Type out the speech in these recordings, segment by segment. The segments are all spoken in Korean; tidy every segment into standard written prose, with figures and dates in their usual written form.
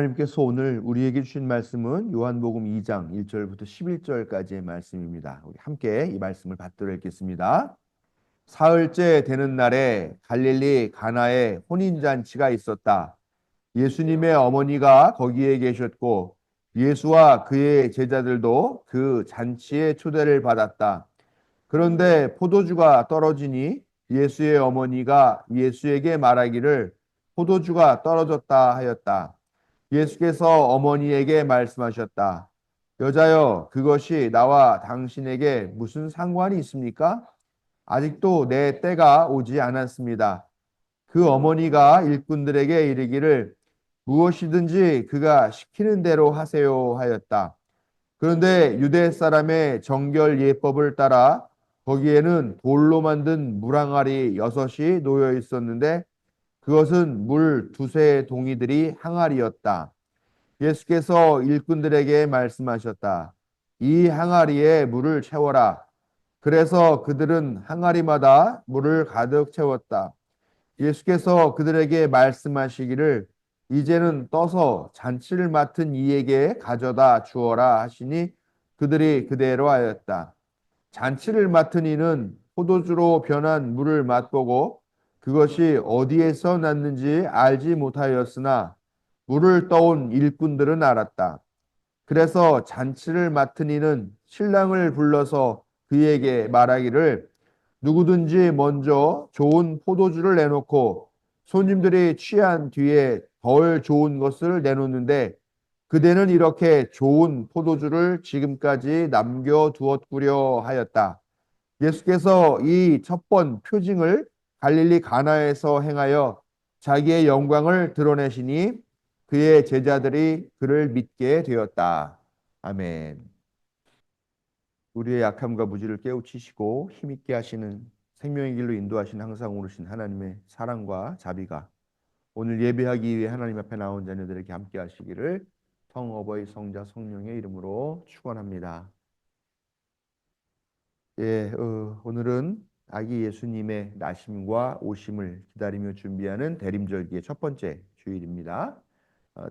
하나님께서 오늘 우리에게 주신 말씀은 요한복음 2장 1절부터 11절까지의 말씀입니다. 우리 함께 이 말씀을 받들어 읽겠습니다. 사흘째 되는 날에 갈릴리 가나에 혼인잔치가 있었다. 예수님의 어머니가 거기에 계셨고 예수와 그의 제자들도 그 잔치에 초대를 받았다. 그런데 포도주가 떨어지니 예수의 어머니가 예수에게 말하기를 포도주가 떨어졌다 하였다. 예수께서 어머니에게 말씀하셨다. 여자여, 그것이 나와 당신에게 무슨 상관이 있습니까? 아직도 내 때가 오지 않았습니다. 그 어머니가 일꾼들에게 이르기를 무엇이든지 그가 시키는 대로 하세요 하였다. 그런데 유대 사람의 정결 예법을 따라 거기에는 돌로 만든 물항아리 6이 놓여 있었는데 그것은 물 두세 동이들이 항아리였다. 예수께서 일꾼들에게 말씀하셨다. 이 항아리에 물을 채워라. 그래서 그들은 항아리마다 물을 가득 채웠다. 예수께서 그들에게 말씀하시기를 이제는 떠서 잔치를 맡은 이에게 가져다 주어라 하시니 그들이 그대로 하였다. 잔치를 맡은 이는 포도주로 변한 물을 맛보고 그것이 어디에서 났는지 알지 못하였으나 물을 떠온 일꾼들은 알았다. 그래서 잔치를 맡은 이는 신랑을 불러서 그에게 말하기를 누구든지 먼저 좋은 포도주를 내놓고 손님들이 취한 뒤에 덜 좋은 것을 내놓는데 그대는 이렇게 좋은 포도주를 지금까지 남겨두었구려 하였다. 예수께서 이 첫 번 표징을 갈릴리 가나에서 행하여 자기의 영광을 드러내시니 그의 제자들이 그를 믿게 되었다. 아멘. 우리의 약함과 무지를 깨우치시고 힘있게 하시는 생명의 길로 인도하시는 항상 오르신 하나님의 사랑과 자비가 오늘 예배하기 위해 하나님 앞에 나온 자녀들에게 함께 하시기를 성어버이 성자 성령의 이름으로 축원합니다. 오늘은 아기 예수님의 나심과 오심을 기다리며 준비하는 대림절기의 첫 번째 주일입니다.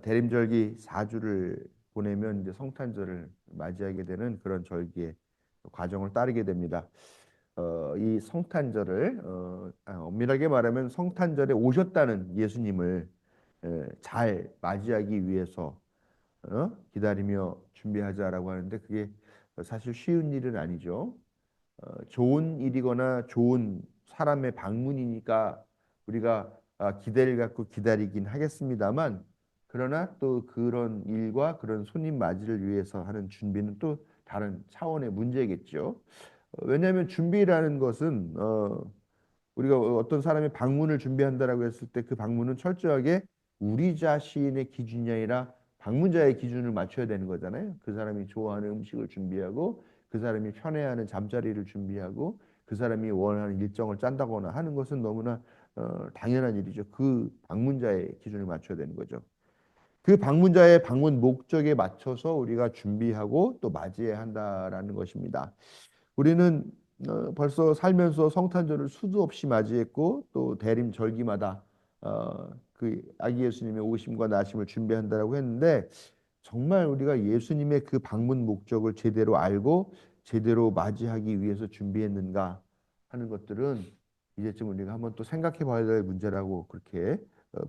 대림절기 4주를 보내면 이제 성탄절을 맞이하게 되는 그런 절기의 과정을 따르게 됩니다. 이 성탄절을 엄밀하게 말하면 성탄절에 오셨다는 예수님을 잘 맞이하기 위해서 기다리며 준비하자라고 하는데 그게 사실 쉬운 일은 아니죠. 좋은 일이거나 좋은 사람의 방문이니까 우리가 기대를 갖고 기다리긴 하겠습니다만 그러나 또 그런 일과 그런 손님 맞이를 위해서 하는 준비는 또 다른 차원의 문제겠죠. 왜냐하면 준비라는 것은 우리가 어떤 사람의 방문을 준비한다라고 했을 때 그 방문은 철저하게 우리 자신의 기준이 아니라 방문자의 기준을 맞춰야 되는 거잖아요. 그 사람이 좋아하는 음식을 준비하고 그 사람이 편해하는 잠자리를 준비하고 그 사람이 원하는 일정을 짠다거나 하는 것은 너무나 당연한 일이죠. 그 방문자의 기준을 맞춰야 되는 거죠. 그 방문자의 방문 목적에 맞춰서 우리가 준비하고 또 맞이해야 한다라는 것입니다. 우리는 벌써 살면서 성탄절을 수도 없이 맞이했고 또 대림 절기마다 그 아기 예수님의 오심과 나심을 준비한다라고 했는데 정말 우리가 예수님의 그 방문 목적을 제대로 알고 제대로 맞이하기 위해서 준비했는가 하는 것들은 이제쯤 우리가 한번 또 생각해 봐야 될 문제라고 그렇게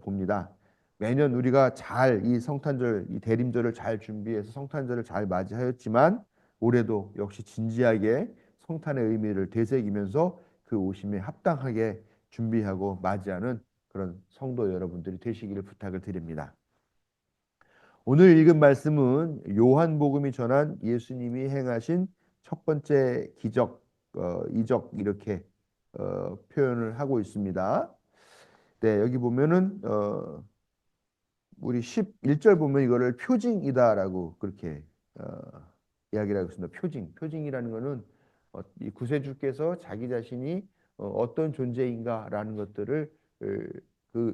봅니다. 매년 우리가 잘 이 성탄절, 이 대림절을 잘 준비해서 성탄절을 잘 맞이하였지만 올해도 역시 진지하게 성탄의 의미를 되새기면서 그 오심에 합당하게 준비하고 맞이하는 그런 성도 여러분들이 되시기를 부탁을 드립니다. 오늘 읽은 말씀은 요한복음이 전한 예수님이 행하신 첫 번째 기적, 이적 이렇게 표현을 하고 있습니다. 네, 여기 보면은 우리 11절 보면 이거를 표징이다라고 그렇게 어, 이야기를 하고 있습니다. 표징이라는 것은 이 구세주께서 자기 자신이 어떤 존재인가라는 것들을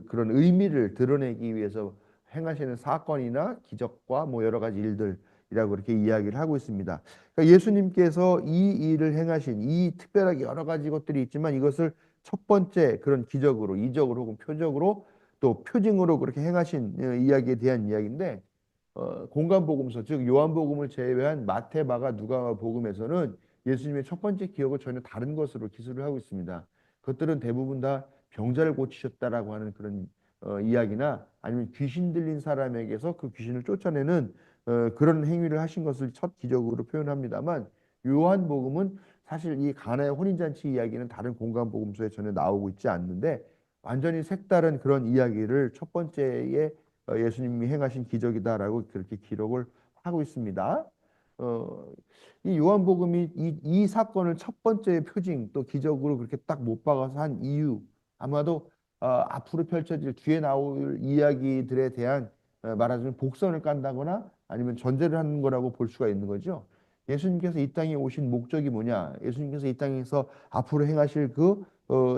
그런 의미를 드러내기 위해서 행하시는 사건이나 기적과 뭐 여러 가지 일들이라고 그렇게 이야기를 하고 있습니다. 그러니까 예수님께서 이 일을 행하신 이 특별하게 여러 가지 것들이 있지만 이것을 첫 번째 그런 기적으로, 이적으로 혹은 표적으로 또 표징으로 그렇게 행하신 이야기에 대한 이야기인데 공간복음서 즉 요한복음을 제외한 마태, 마가, 누가 복음에서는 예수님의 첫 번째 기억을 전혀 다른 것으로 기술을 하고 있습니다. 그것들은 대부분 다 병자를 고치셨다라고 하는 그런 이야기나 아니면 귀신 들린 사람에게서 그 귀신을 쫓아내는 그런 행위를 하신 것을 첫 기적으로 표현합니다만 요한복음은 사실 이 가나의 혼인잔치 이야기는 다른 공간복음서에 전혀 나오고 있지 않는데 완전히 색다른 그런 이야기를 첫 번째에 예수님이 행하신 기적이다라고 그렇게 기록을 하고 있습니다. 어, 이 요한복음이 이 사건을 첫 번째 표징 또 기적으로 그렇게 딱 못 박아서 한 이유 아마도 앞으로 펼쳐질 뒤에 나올 이야기들에 대한 말하자면 복선을 깐다거나 아니면 전제를 하는 거라고 볼 수가 있는 거죠. 예수님께서 이 땅에 오신 목적이 뭐냐? 예수님께서 이 땅에서 앞으로 행하실 그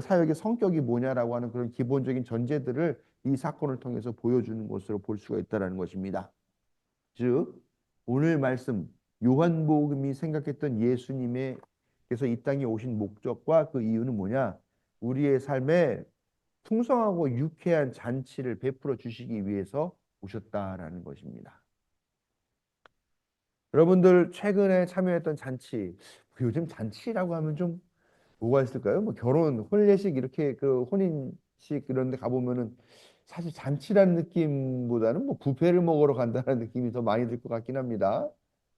사역의 성격이 뭐냐라고 하는 그런 기본적인 전제들을 이 사건을 통해서 보여주는 것으로 볼 수가 있다라는 것입니다. 즉 오늘 말씀 요한복음이 생각했던 예수님의 그래서 이 땅에 오신 목적과 그 이유는 뭐냐? 우리의 삶에 풍성하고 유쾌한 잔치를 베풀어 주시기 위해서 오셨다라는 것입니다. 여러분들 최근에 참여했던 잔치, 요즘 잔치라고 하면 좀 뭐가 있을까요? 뭐 결혼, 혼례식 이렇게 그 혼인식 이런 데 가보면은 사실 잔치라는 느낌보다는 뭐 뷔페를 먹으러 간다는 느낌이 더 많이 들 것 같긴 합니다.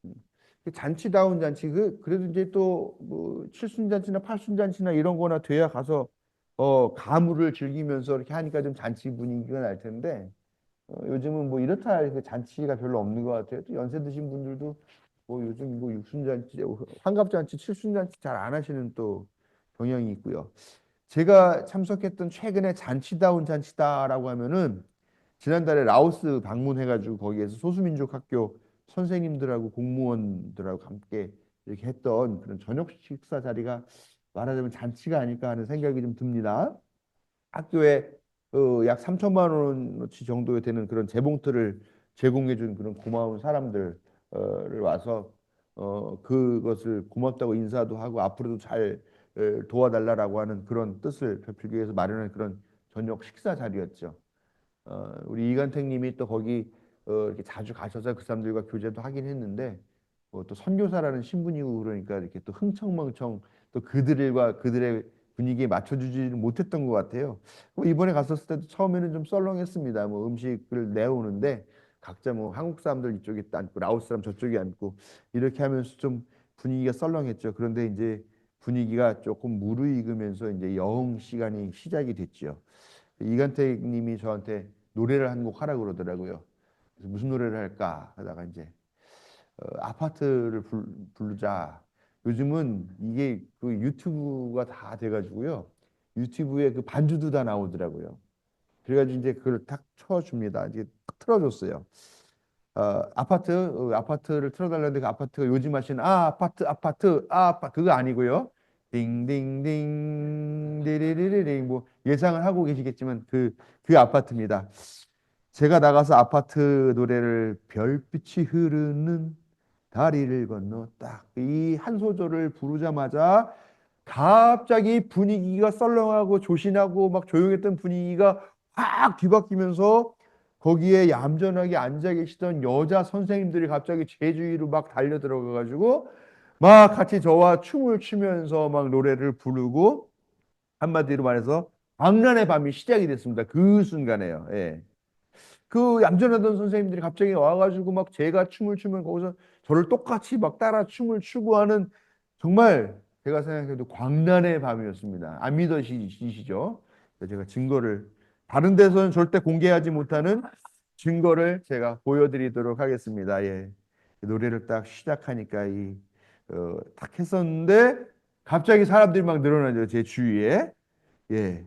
음. 그 잔치다운 잔치 그래도 이제 또 뭐 칠순잔치나 팔순잔치나 이런 거나 돼야 가서 가물을 즐기면서 이렇게 하니까 좀 잔치 분위기가 날 텐데 요즘은 뭐 이렇다 할 그 잔치가 별로 없는 것 같아요. 또 연세 드신 분들도 뭐 요즘 뭐 육순잔치, 환갑잔치, 칠순잔치 잘 안 하시는 또 경향이 있고요. 제가 참석했던 최근에 잔치다운 잔치다라고 하면은 지난달에 라오스 방문해가지고 거기에서 소수민족 학교 선생님들하고 공무원들하고 함께 이렇게 했던 그런 저녁 식사 자리가 말하자면 잔치가 아닐까 하는 생각이 좀 듭니다. 학교에 약 3천만 원어치 정도 되는 그런 재봉틀을 제공해 준 그런 고마운 사람들을 와서 그것을 고맙다고 인사도 하고 앞으로도 잘 도와달라라고 하는 그런 뜻을 펼치기 위해서 마련한 그런 저녁 식사 자리였죠. 우리 이간택 님이 또 거기 이렇게 자주 가셔서 그 사람들과 교제도 하긴 했는데 또 선교사라는 신분이고 그러니까 이렇게 또 흥청망청 또 그들과 그들의 분위기에 맞춰주지는 못했던 것 같아요. 이번에 갔었을 때도 처음에는 좀 썰렁했습니다. 뭐 음식을 내오는데 각자 뭐 한국 사람들 이쪽에 앉고 라오스 사람 저쪽에 앉고 이렇게 하면서 좀 분위기가 썰렁했죠. 그런데 이제 분위기가 조금 무르익으면서 이제 여흥 시간이 시작이 됐죠. 이간택 님이 저한테 노래를 한 곡 하라고 그러더라고요. 그래서 무슨 노래를 할까 하다가 이제 아파트를 부르자. 요즘은 이게 그 유튜브가 다 돼가지고요. 유튜브에 그 반주도 다 나오더라고요. 그래가지고 이제 그걸 탁 쳐줍니다. 이제 탁 틀어줬어요. 아파트를 틀어달라는데 그 아파트가 요즘 하시는 그거 아니고요. 딩딩딩 디리리리링 뭐 예상을 하고 계시겠지만 그 아파트입니다. 제가 나가서 아파트 노래를 별빛이 흐르는 다리를 건너 딱 이 한 소절을 부르자마자 갑자기 분위기가 썰렁하고 조신하고 막 조용했던 분위기가 확 뒤바뀌면서 거기에 얌전하게 앉아 계시던 여자 선생님들이 갑자기 제 주위로 막 달려 들어가 가지고 막 같이 저와 춤을 추면서 막 노래를 부르고 한마디로 말해서 광란의 밤이 시작이 됐습니다. 그 순간에요. 예. 그 얌전하던 선생님들이 갑자기 와가지고 막 제가 춤을 추면 거기서 저를 똑같이 막 따라 춤을 추고 하는 정말 제가 생각해도 광란의 밤이었습니다. 안 믿어지시죠? 제가 증거를 다른 데서는 절대 공개하지 못하는 증거를 제가 보여드리도록 하겠습니다. 예. 노래를 딱 시작하니까 딱 했었는데 갑자기 사람들이 막 늘어나죠. 제 주위에. 예.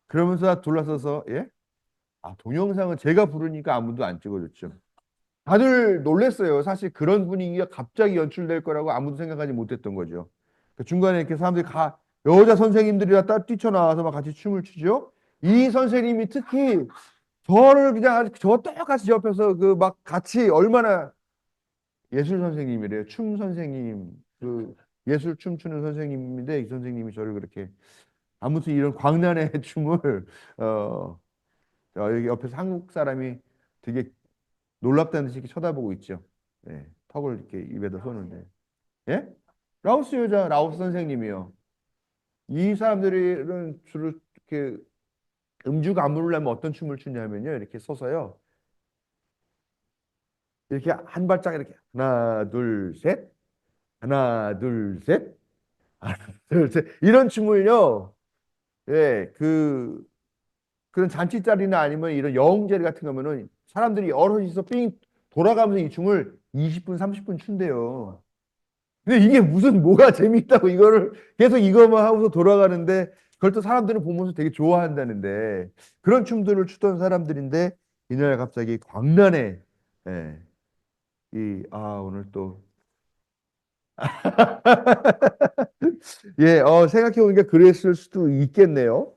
그러면서 둘러서서 예? 동영상은 제가 부르니까 아무도 안 찍어줬죠. 다들 놀랬어요. 사실 그런 분위기가 갑자기 연출될 거라고 아무도 생각하지 못했던 거죠. 그 중간에 이렇게 사람들이 여자 선생님들이 다 뛰쳐나와서 막 같이 춤을 추죠. 이 선생님이 특히 저를 그냥 저 똑같이 옆에서 그 막 같이 얼마나 예술 선생님이래요. 춤 선생님, 그 예술 춤추는 선생님인데 이 선생님이 저를 그렇게 아무튼 이런 광란의 춤을 어, 여기 옆에서 한국 사람이 되게 놀랍다는 듯이 이렇게 쳐다보고 있죠. 네, 턱을 이렇게 입에다 쏘는데. 예? 라오스 여자, 라오스 선생님이요. 이 사람들은 주로 이렇게 음주가 안 부르려면 어떤 춤을 추냐면요. 이렇게 서서요. 이렇게 한 발짝 이렇게 하나, 둘, 셋, 하나, 둘, 셋, 하나, 둘, 셋 이런 춤을요. 예, 그런 잔치자리나 아니면 이런 여행자리 같은 거면은 사람들이 여럿이서 삥 돌아가면서 이 춤을 20분, 30분 춘대요. 근데 이게 무슨 뭐가 재밌다고 이거를 계속 이거만 하고서 돌아가는데 그걸 또 사람들은 보면서 되게 좋아한다는데 그런 춤들을 추던 사람들인데 이날 갑자기 광란에 예, 오늘 또 예, 생각해 보니까 그랬을 수도 있겠네요.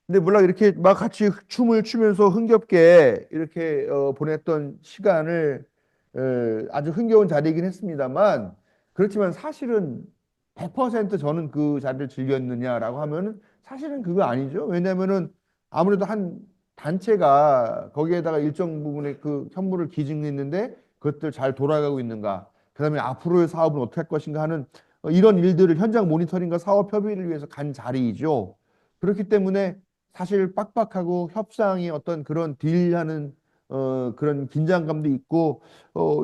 근데 몰라 이렇게 막 같이 춤을 추면서 흥겹게 이렇게 보냈던 시간을 아주 흥겨운 자리이긴 했습니다만 그렇지만 사실은 100% 저는 그 자리를 즐겼느냐라고 하면은 사실은 그거 아니죠. 왜냐하면은 아무래도 한 단체가 거기에다가 일정 부분의 그 현물을 기증했는데 그것들 잘 돌아가고 있는가, 그다음에 앞으로의 사업은 어떻게 할 것인가 하는 이런 일들을 현장 모니터링과 사업 협의를 위해서 간 자리이죠. 그렇기 때문에 사실 빡빡하고 협상이 어떤 그런 딜하는 그런 긴장감도 있고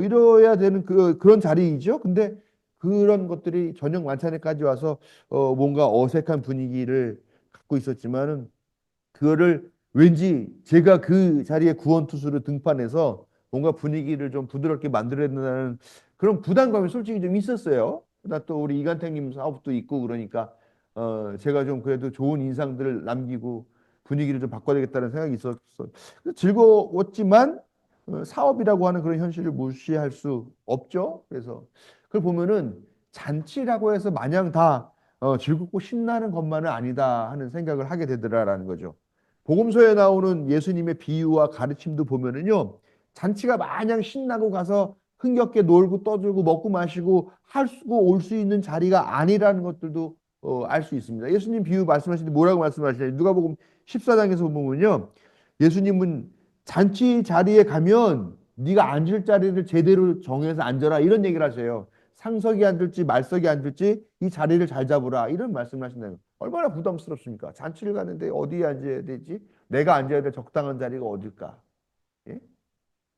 이뤄야 되는 그런 자리이죠. 근데 그런 것들이 저녁 만찬에까지 와서 뭔가 어색한 분위기를 갖고 있었지만은 그거를 왠지 제가 그 자리에 구원투수로 등판해서 뭔가 분위기를 좀 부드럽게 만들어야 된다는 그런 부담감이 솔직히 좀 있었어요. 나 또 우리 이간택님 사업도 있고 그러니까 제가 좀 그래도 좋은 인상들을 남기고 분위기를 좀 바꿔야 되겠다는 생각이 있었어. 즐거웠지만 사업이라고 하는 그런 현실을 무시할 수 없죠. 그래서 그걸 보면은 잔치라고 해서 마냥 다 즐겁고 신나는 것만은 아니다 하는 생각을 하게 되더라라는 거죠. 복음서에 나오는 예수님의 비유와 가르침도 보면은요, 잔치가 마냥 신나고 가서 흥겹게 놀고 떠들고 먹고 마시고 할 수고 올 수 있는 자리가 아니라는 것들도 알 수 있습니다. 예수님 비유 말씀하실 때 뭐라고 말씀하시나요? 누가복음 14장에서 보면요, 예수님은 잔치 자리에 가면 네가 앉을 자리를 제대로 정해서 앉아라 이런 얘기를 하세요. 상석이 앉을지 말석이 앉을지 이 자리를 잘 잡으라 이런 말씀을 하신다는 거예요. 얼마나 부담스럽습니까? 잔치를 가는데 어디에 앉아야 되지? 내가 앉아야 될 적당한 자리가 어딜까? 예?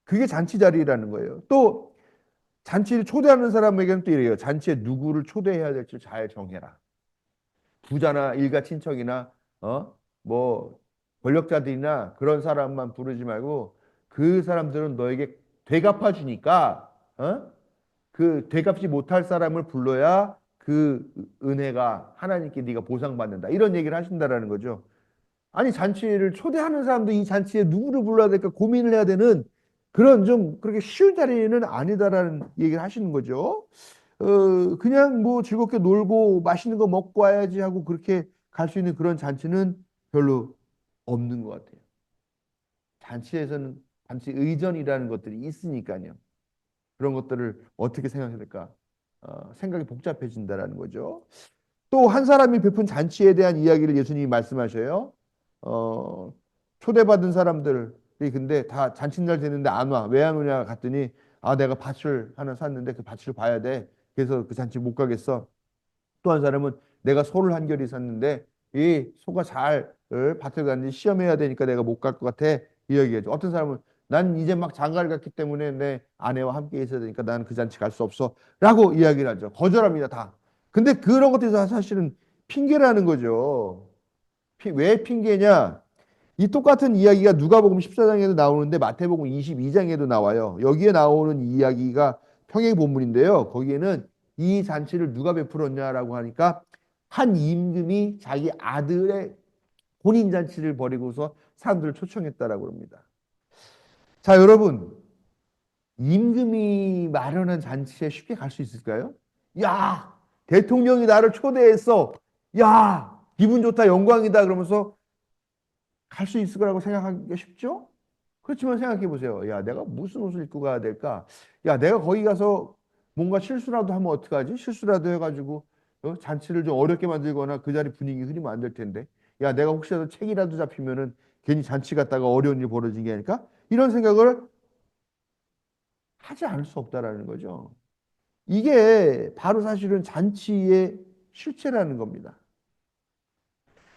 그게 잔치 자리라는 거예요. 또 잔치를 초대하는 사람에게는 또 이래요. 잔치에 누구를 초대해야 될지 잘 정해라. 부자나 일가 친척이나 뭐 권력자들이나 그런 사람만 부르지 말고 그 사람들은 너에게 되갚아 주니까 그 되갚지 못할 사람을 불러야 그 은혜가 하나님께 네가 보상받는다. 이런 얘기를 하신다라는 거죠. 아니 잔치를 초대하는 사람도 이 잔치에 누구를 불러야 될까 고민을 해야 되는 그런 좀 그렇게 쉬운 자리는 아니다라는 얘기를 하시는 거죠. 그냥 뭐 즐겁게 놀고 맛있는 거 먹고 와야지 하고 그렇게 갈 수 있는 그런 잔치는 별로 없는 것 같아요. 잔치에서는 잔치 의전이라는 것들이 있으니까요. 그런 것들을 어떻게 생각해야 될까? 생각이 복잡해진다라는 거죠. 또 한 사람이 베푼 잔치에 대한 이야기를 예수님이 말씀하셔요. 어, 초대받은 사람들이 근데 다 잔칫날 되는데 안 와. 왜 안 오냐 갔더니 내가 밭을 하나 샀는데 그 밭을 봐야 돼. 그래서 그 잔치 못 가겠어. 또 한 사람은 내가 소를 한 결이 샀는데 이 소가 잘 밭을 가는지 시험해야 되니까 내가 못 갈 것 같아. 이 얘기죠. 어떤 사람은 난 이제 막 장가를 갔기 때문에 내 아내와 함께 있어야 되니까 나는 그 잔치 갈 수 없어. 라고 이야기를 하죠. 거절합니다, 다. 근데 그런 것들이 다 사실은 핑계라는 거죠. 왜 핑계냐? 이 똑같은 이야기가 누가복음 14장에도 나오는데 마태복음 22장에도 나와요. 여기에 나오는 이야기가 평행 본문인데요. 거기에는 이 잔치를 누가 베풀었냐라고 하니까 한 임금이 자기 아들의 혼인 잔치를 벌이고서 사람들을 초청했다라고 합니다. 자, 여러분, 임금이 마련한 잔치에 쉽게 갈 수 있을까요? 야, 대통령이 나를 초대했어. 야, 기분 좋다, 영광이다 그러면서 갈 수 있을 거라고 생각하기가 쉽죠? 그렇지만 생각해 보세요. 야, 내가 무슨 옷을 입고 가야 될까? 야, 내가 거기 가서 뭔가 실수라도 하면 어떡하지? 실수라도 해가지고 잔치를 좀 어렵게 만들거나 그 자리 분위기 흐리면 안 될 텐데. 야, 내가 혹시라도 책이라도 잡히면은 괜히 잔치 갔다가 어려운 일 벌어진 게 아닐까? 이런 생각을 하지 않을 수 없다라는 거죠. 이게 바로 사실은 잔치의 실체라는 겁니다.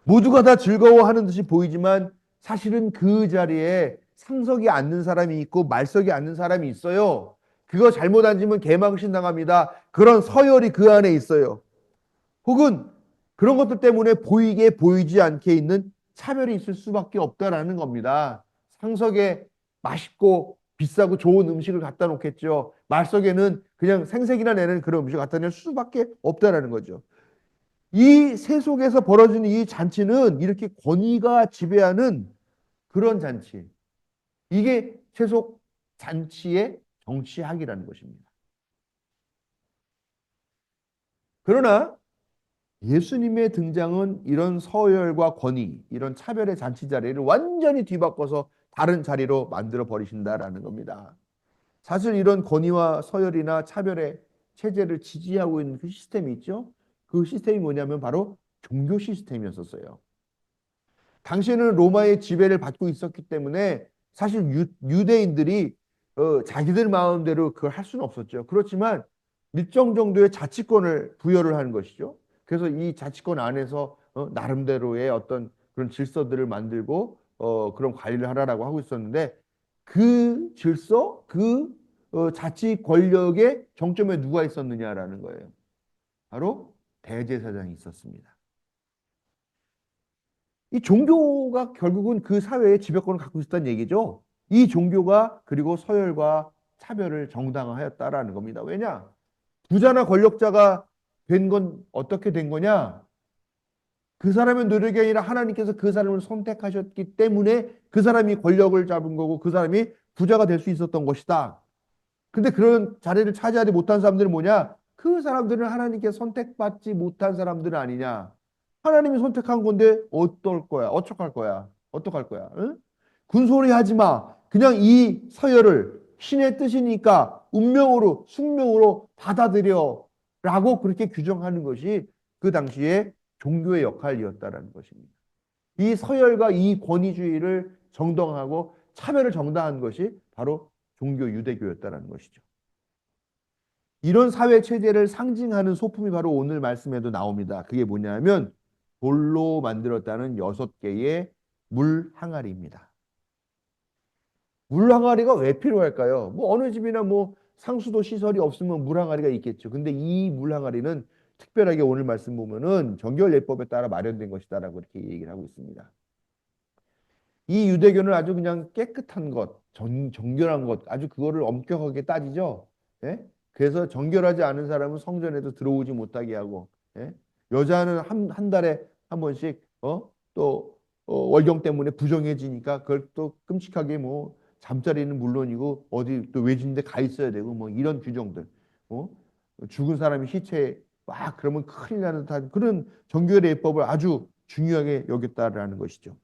모두가 다 즐거워하는 듯이 보이지만 사실은 그 자리에 상석이 앉는 사람이 있고 말석이 앉는 사람이 있어요. 그거 잘못 앉으면 개망신 당합니다. 그런 서열이 그 안에 있어요. 혹은 그런 것들 때문에 보이게 보이지 않게 있는 차별이 있을 수밖에 없다라는 겁니다. 상석에 맛있고 비싸고 좋은 음식을 갖다 놓겠죠. 말석에는 그냥 생색이나 내는 그런 음식을 갖다 낼 수밖에 없다라는 거죠. 이 세속에서 벌어지는 이 잔치는 이렇게 권위가 지배하는 그런 잔치. 이게 세속 잔치의 정치학이라는 것입니다. 그러나 예수님의 등장은 이런 서열과 권위, 이런 차별의 잔치 자리를 완전히 뒤바꿔서 다른 자리로 만들어 버리신다라는 겁니다. 사실 이런 권위와 서열이나 차별의 체제를 지지하고 있는 그 시스템이 있죠. 그 시스템이 뭐냐면 바로 종교 시스템이었었어요. 당시에는 로마의 지배를 받고 있었기 때문에 사실 유대인들이 자기들 마음대로 그걸 할 수는 없었죠. 그렇지만 일정 정도의 자치권을 부여를 하는 것이죠. 그래서 이 자치권 안에서 나름대로의 어떤 그런 질서들을 만들고 그런 관리를 하라라고 하고 있었는데 그 질서, 그 자치 권력의 정점에 누가 있었느냐라는 거예요. 바로 대제사장이 있었습니다. 이 종교가 결국은 그 사회의 지배권을 갖고 있었다는 얘기죠. 이 종교가 그리고 서열과 차별을 정당화하였다라는 겁니다. 왜냐? 부자나 권력자가 된 건 어떻게 된 거냐? 그 사람의 노력이 아니라 하나님께서 그 사람을 선택하셨기 때문에 그 사람이 권력을 잡은 거고 그 사람이 부자가 될 수 있었던 것이다. 근데 그런 자리를 차지하지 못한 사람들은 뭐냐? 그 사람들은 하나님께 선택받지 못한 사람들은 아니냐? 하나님이 선택한 건데 어떨 거야? 어떡할 거야? 어떡할 거야? 응? 군소리 하지 마. 그냥 이 서열을 신의 뜻이니까 운명으로 숙명으로 받아들여 라고 그렇게 규정하는 것이 그 당시에 종교의 역할이었다라는 것입니다. 이 서열과 이 권위주의를 정당하고 차별을 정당한 것이 바로 종교 유대교였다라는 것이죠. 이런 사회 체제를 상징하는 소품이 바로 오늘 말씀에도 나옵니다. 그게 뭐냐면 돌로 만들었다는 6개의 물 항아리입니다. 물 항아리가 왜 필요할까요? 뭐 어느 집이나 뭐 상수도 시설이 없으면 물 항아리가 있겠죠. 근데 이 물 항아리는 특별하게 오늘 말씀 보면은 정결 예법에 따라 마련된 것이다라고 이렇게 얘기를 하고 있습니다. 이 유대교는 아주 그냥 깨끗한 것, 정결한 것, 아주 그거를 엄격하게 따지죠. 예? 그래서 정결하지 않은 사람은 성전에도 들어오지 못하게 하고, 예? 여자는 한 달에 한 번씩, 또, 월경 때문에 부정해지니까 그걸 또 끔찍하게 뭐, 잠자리는 물론이고, 어디 또 외진데 가 있어야 되고, 뭐, 이런 규정들, 어? 죽은 사람이 시체, 막 그러면 큰일 나는 듯한 그런 정결의 예법을 아주 중요하게 여겼다라는 것이죠.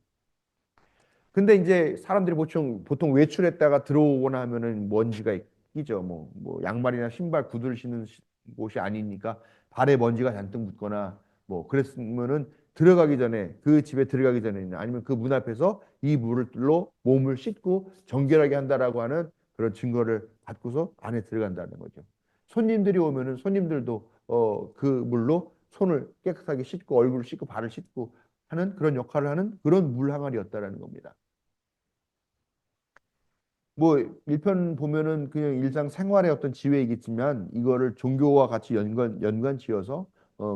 근데 이제 사람들이 보통 외출했다가 들어오거나 하면은 먼지가 끼죠. 뭐 양말이나 신발, 구두를 신는 곳이 아니니까 발에 먼지가 잔뜩 묻거나 뭐 그랬으면은 들어가기 전에 그 집에 들어가기 전에 아니면 그 문 앞에서 이 물로 몸을 씻고 정결하게 한다라고 하는 그런 증거를 받고서 안에 들어간다는 거죠. 손님들이 오면은 손님들도 그 물로 손을 깨끗하게 씻고 얼굴을 씻고 발을 씻고 하는 그런 역할을 하는 그런 물 항아리였다라는 겁니다. 뭐 일편 보면은 그냥 일상 생활의 어떤 지혜이겠지만 이거를 종교와 같이 연관 지어서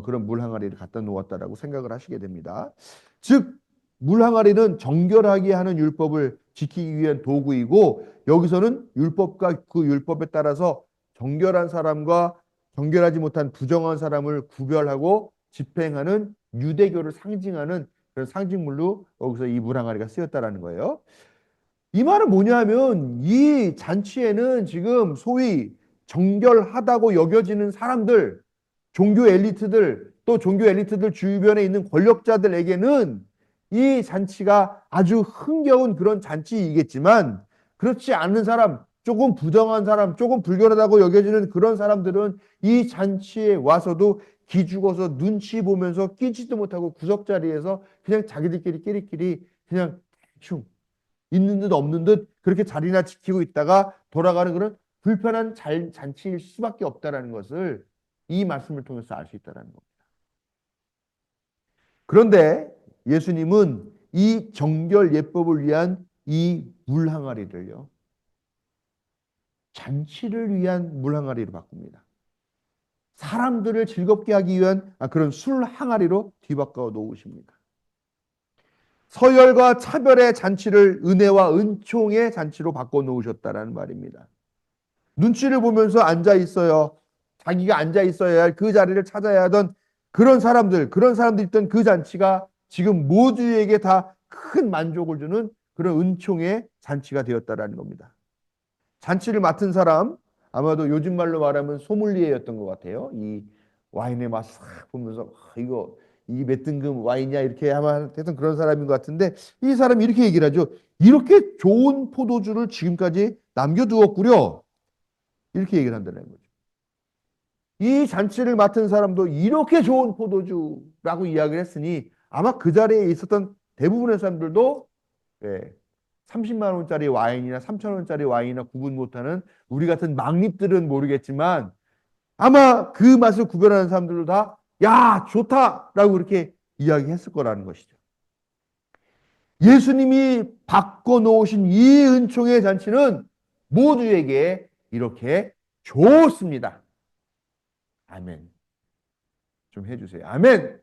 그런 물 항아리를 갖다 놓았다라고 생각을 하시게 됩니다. 즉 물 항아리는 정결하게 하는 율법을 지키기 위한 도구이고 여기서는 율법과 그 율법에 따라서 정결한 사람과 정결하지 못한 부정한 사람을 구별하고 집행하는 유대교를 상징하는 그런 상징물로 여기서 이 물 항아리가 쓰였다라는 거예요. 이 말은 뭐냐면 이 잔치에는 지금 소위 정결하다고 여겨지는 사람들, 종교 엘리트들, 또 종교 엘리트들 주변에 있는 권력자들에게는 이 잔치가 아주 흥겨운 그런 잔치이겠지만 그렇지 않은 사람, 조금 부정한 사람, 조금 불결하다고 여겨지는 그런 사람들은 이 잔치에 와서도 기죽어서 눈치 보면서 끼지도 못하고 구석자리에서 그냥 자기들끼리 끼리끼리 그냥 대충 있는 듯 없는 듯 그렇게 자리나 지키고 있다가 돌아가는 그런 불편한 잔치일 수밖에 없다라는 것을 이 말씀을 통해서 알 수 있다는 겁니다. 그런데 예수님은 이 정결 예법을 위한 이 물항아리를요, 잔치를 위한 물항아리로 바꿉니다. 사람들을 즐겁게 하기 위한 그런 술 항아리로 뒤바꿔 놓으십니다. 서열과 차별의 잔치를 은혜와 은총의 잔치로 바꿔 놓으셨다라는 말입니다. 눈치를 보면서 앉아 있어요. 자기가 앉아 있어야 할 그 자리를 찾아야 하던 그런 사람들 있던 그 잔치가 지금 모두에게 다 큰 만족을 주는 그런 은총의 잔치가 되었다라는 겁니다. 잔치를 맡은 사람, 아마도 요즘 말로 말하면 소믈리에였던 것 같아요. 이 와인의 맛 싹 보면서 이거 이 몇 등급 와인이야 이렇게 아마 했던 그런 사람인 것 같은데, 이 사람이 이렇게 얘기를 하죠. 이렇게 좋은 포도주를 지금까지 남겨두었구려. 이렇게 얘기를 한다는 거죠. 이 잔치를 맡은 사람도 이렇게 좋은 포도주라고 이야기를 했으니 아마 그 자리에 있었던 대부분의 사람들도, 예, 30만 원짜리 와인이나 3천 원짜리 와인이나 구분 못하는 우리 같은 막립들은 모르겠지만 아마 그 맛을 구별하는 사람들도 다 야, 좋다라고 그렇게 이야기했을 거라는 것이죠. 예수님이 바꿔놓으신 이 은총의 잔치는 모두에게 이렇게 좋습니다. 아멘. 좀 해주세요. 아멘.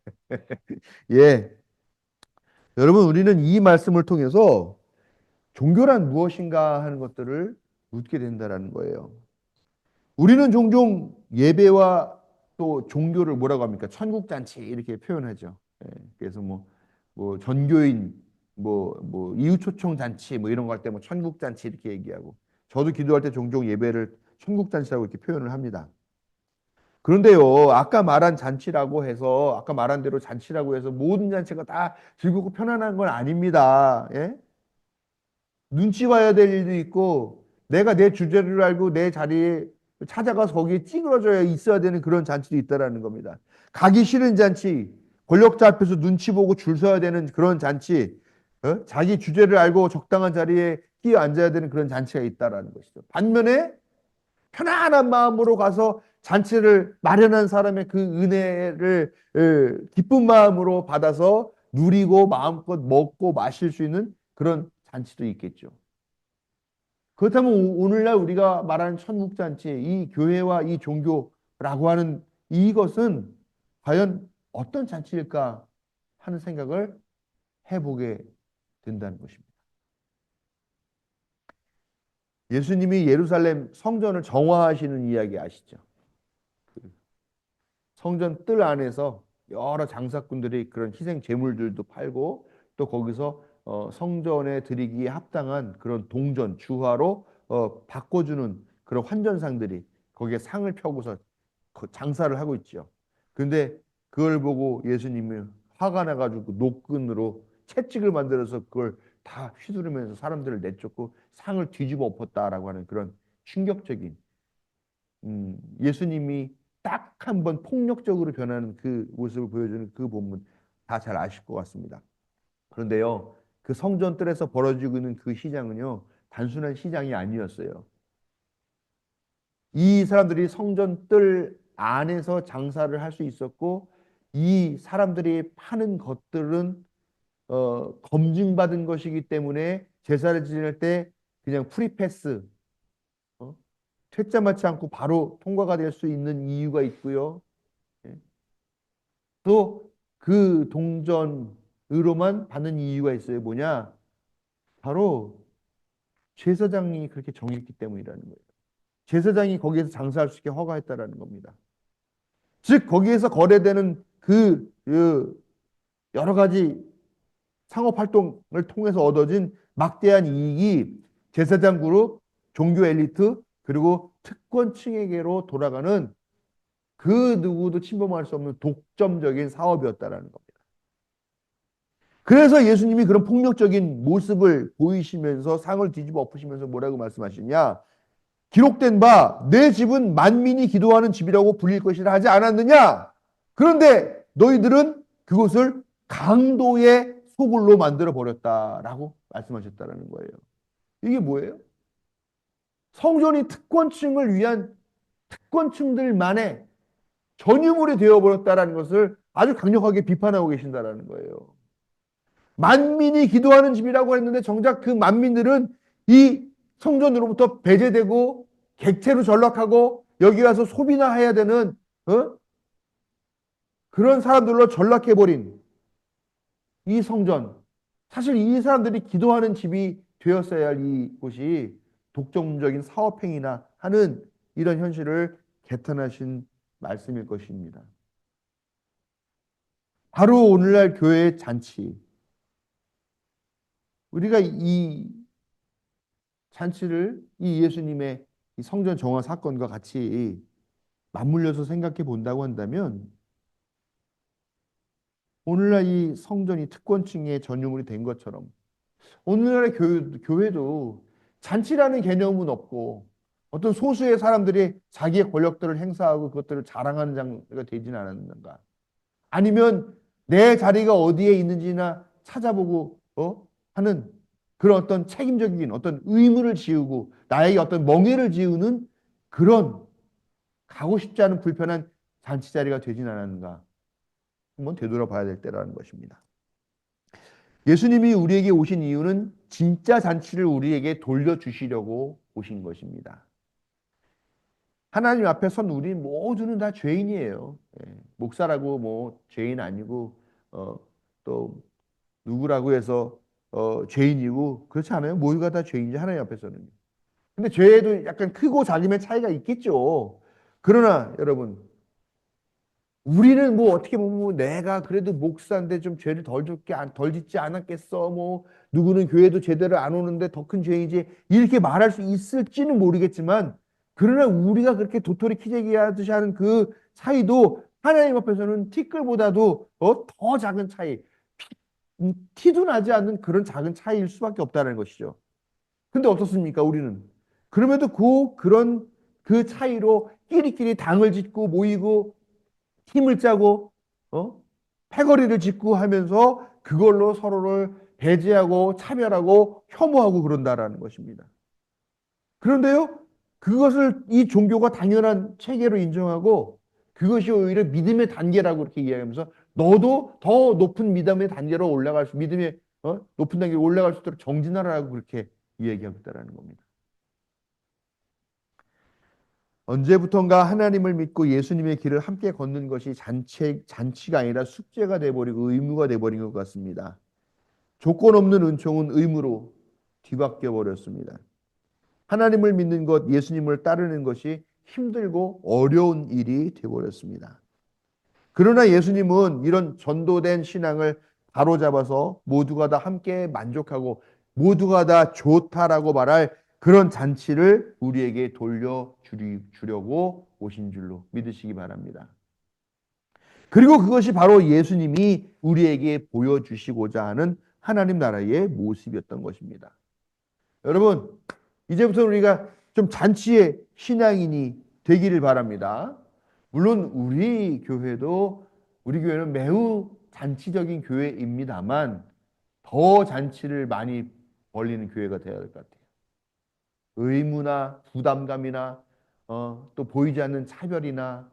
예. 여러분, 우리는 이 말씀을 통해서 종교란 무엇인가 하는 것들을 묻게 된다라는 거예요. 우리는 종종 예배와 또 종교를 뭐라고 합니까? 천국잔치 이렇게 표현하죠. 예. 그래서 뭐 전교인, 이웃초청 잔치 뭐 이런 거 할 때 뭐 천국잔치 이렇게 얘기하고, 저도 기도할 때 종종 예배를 천국잔치라고 이렇게 표현을 합니다. 그런데요, 아까 말한 대로 잔치라고 해서 모든 잔치가 다 즐겁고 편안한 건 아닙니다. 예? 눈치 봐야 될 일도 있고, 내가 내 주제를 알고 내 자리에 찾아가서 거기에 찌그러져야 있어야 되는 그런 잔치도 있다라는 겁니다. 가기 싫은 잔치, 권력자 앞에서 눈치 보고 줄 서야 되는 그런 잔치, 자기 주제를 알고 적당한 자리에 끼어 앉아야 되는 그런 잔치가 있다라는 것이죠. 반면에 편안한 마음으로 가서 잔치를 마련한 사람의 그 은혜를 기쁜 마음으로 받아서 누리고 마음껏 먹고 마실 수 있는 그런 잔치도 있겠죠. 그렇다면 오늘날 우리가 말하는 천국잔치, 이 교회와 이 종교라고 하는 이것은 과연 어떤 잔치일까 하는 생각을 해보게 된다는 것입니다. 예수님이 예루살렘 성전을 정화하시는 이야기 아시죠? 성전 뜰 안에서 여러 장사꾼들이 그런 희생 제물들도 팔고, 또 거기서 성전에 드리기에 합당한 그런 동전, 주화로 바꿔주는 그런 환전상들이 거기에 상을 펴고서 장사를 하고 있죠. 근데 그걸 보고 예수님이 화가 나가지고 노끈으로 채찍을 만들어서 그걸 다 휘두르면서 사람들을 내쫓고 상을 뒤집어 엎었다라고 하는 그런 충격적인, 예수님이 딱 한 번 폭력적으로 변하는 그 모습을 보여주는 그 본문 다 잘 아실 것 같습니다. 그런데요, 그 성전뜰에서 벌어지고 있는 그 시장은요, 단순한 시장이 아니었어요. 이 사람들이 성전뜰 안에서 장사를 할 수 있었고, 이 사람들이 파는 것들은 검증받은 것이기 때문에 제사를 지낼 때 그냥 프리패스, 어? 퇴짜 맞지 않고 바로 통과가 될 수 있는 이유가 있고요. 예. 또 그 동전으로만 받는 이유가 있어요. 뭐냐? 바로 제사장이 그렇게 정했기 때문이라는 거예요. 제사장이 거기에서 장사할 수 있게 허가했다라는 겁니다. 즉 거기에서 거래되는 그 여러 가지 상업 활동을 통해서 얻어진 막대한 이익이 제사장 그룹, 종교 엘리트, 그리고 특권층에게로 돌아가는 그 누구도 침범할 수 없는 독점적인 사업이었다라는 겁니다. 그래서 예수님이 그런 폭력적인 모습을 보이시면서 상을 뒤집어 엎으시면서 뭐라고 말씀하시냐? 기록된 바 내 집은 만민이 기도하는 집이라고 불릴 것이라 하지 않았느냐? 그런데 너희들은 그것을 강도의 소굴로 만들어 버렸다라고 말씀하셨다라는 거예요. 이게 뭐예요? 성전이 특권층을 위한 특권층들만의 전유물이 되어버렸다라는 것을 아주 강력하게 비판하고 계신다라는 거예요. 만민이 기도하는 집이라고 했는데 정작 그 만민들은 이 성전으로부터 배제되고 객체로 전락하고 여기 와서 소비나 해야 되는 그런 사람들로 전락해버린 이 성전. 사실 이 사람들이 기도하는 집이 되었어야 할 이곳이 독점적인 사업행위나 하는 이런 현실을 개탄하신 말씀일 것입니다. 바로 오늘날 교회의 잔치. 우리가 이 잔치를 이 예수님의 이 성전 정화 사건과 같이 맞물려서 생각해 본다고 한다면 오늘날 이 성전이 특권층의 전유물이 된 것처럼 오늘날의 교회도 잔치라는 개념은 없고 어떤 소수의 사람들이 자기의 권력들을 행사하고 그것들을 자랑하는 장소가 되지는 않았는가. 아니면 내 자리가 어디에 있는지나 찾아보고 하는 그런 어떤 책임적인 어떤 의무를 지우고 나에게 어떤 멍해를 지우는 그런 가고 싶지 않은 불편한 잔치 자리가 되진 않았는가. 한번 되돌아봐야 될 때라는 것입니다. 예수님이 우리에게 오신 이유는 진짜 잔치를 우리에게 돌려주시려고 오신 것입니다. 하나님 앞에 선 우리 모두는 다 죄인이에요. 목사라고 뭐 죄인 아니고 또 누구라고 해서 죄인이고 그렇지 않아요. 모두가 다 죄인이지 하나님 앞에서는. 근데 죄에도 약간 크고 작음의 차이가 있겠죠. 그러나 여러분 우리는 뭐 어떻게 보면 뭐 내가 그래도 목사인데 좀 죄를 덜 짓지 않았겠어. 뭐 누구는 교회도 제대로 안 오는데 더 큰 죄이지 이렇게 말할 수 있을지는 모르겠지만 그러나 우리가 그렇게 도토리 키재기 하듯이 하는 그 차이도 하나님 앞에서는 티끌보다도 더 작은 차이, 티도 나지 않는 그런 작은 차이일 수밖에 없다는 것이죠. 근데 어떻습니까? 우리는 그럼에도 그런 그 차이로 끼리끼리 당을 짓고 모이고 힘을 짜고 패거리를 짓고 하면서 그걸로 서로를 배제하고 차별하고 혐오하고 그런다라는 것입니다. 그런데요, 그것을 이 종교가 당연한 체계로 인정하고 그것이 오히려 믿음의 단계라고 이렇게 이야기하면서 너도 더 높은 믿음의 단계로 올라갈 수, 믿음의 높은 단계로 올라갈 수 있도록 정진하라고 그렇게 이야기하고 있다는 겁니다. 언제부턴가 하나님을 믿고 예수님의 길을 함께 걷는 것이 잔치가 아니라 숙제가 돼버리고 의무가 돼버린 것 같습니다. 조건 없는 은총은 의무로 뒤바뀌어 버렸습니다. 하나님을 믿는 것, 예수님을 따르는 것이 힘들고 어려운 일이 되어버렸습니다. 그러나 예수님은 이런 전도된 신앙을 바로잡아서 모두가 다 함께 만족하고 모두가 다 좋다라고 말할 그런 잔치를 우리에게 돌려주려고 오신 줄로 믿으시기 바랍니다. 그리고 그것이 바로 예수님이 우리에게 보여주시고자 하는 하나님 나라의 모습이었던 것입니다. 여러분, 이제부터 우리가 좀 잔치의 신앙인이 되기를 바랍니다. 물론 우리 교회는 매우 잔치적인 교회입니다만 더 잔치를 많이 벌리는 교회가 되어야 될 것 같아요. 의무나 부담감이나 또 보이지 않는 차별이나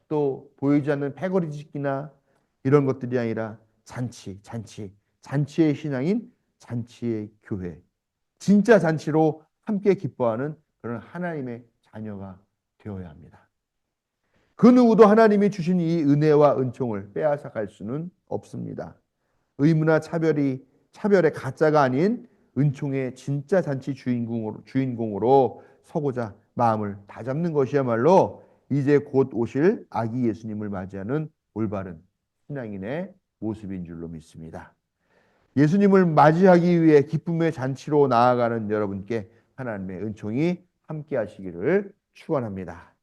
또 보이지 않는 패거리 짓기나 이런 것들이 아니라 잔치의 신앙인 잔치의 교회, 진짜 잔치로 함께 기뻐하는 그런 하나님의 자녀가 되어야 합니다. 그 누구도 하나님이 주신 이 은혜와 은총을 빼앗아갈 수는 없습니다. 의무나 차별의 가짜가 아닌 은총의 진짜 잔치 주인공으로 서고자 마음을 다잡는 것이야말로 이제 곧 오실 아기 예수님을 맞이하는 올바른 신앙인의 모습인 줄로 믿습니다. 예수님을 맞이하기 위해 기쁨의 잔치로 나아가는 여러분께 하나님의 은총이 함께 하시기를 축원합니다.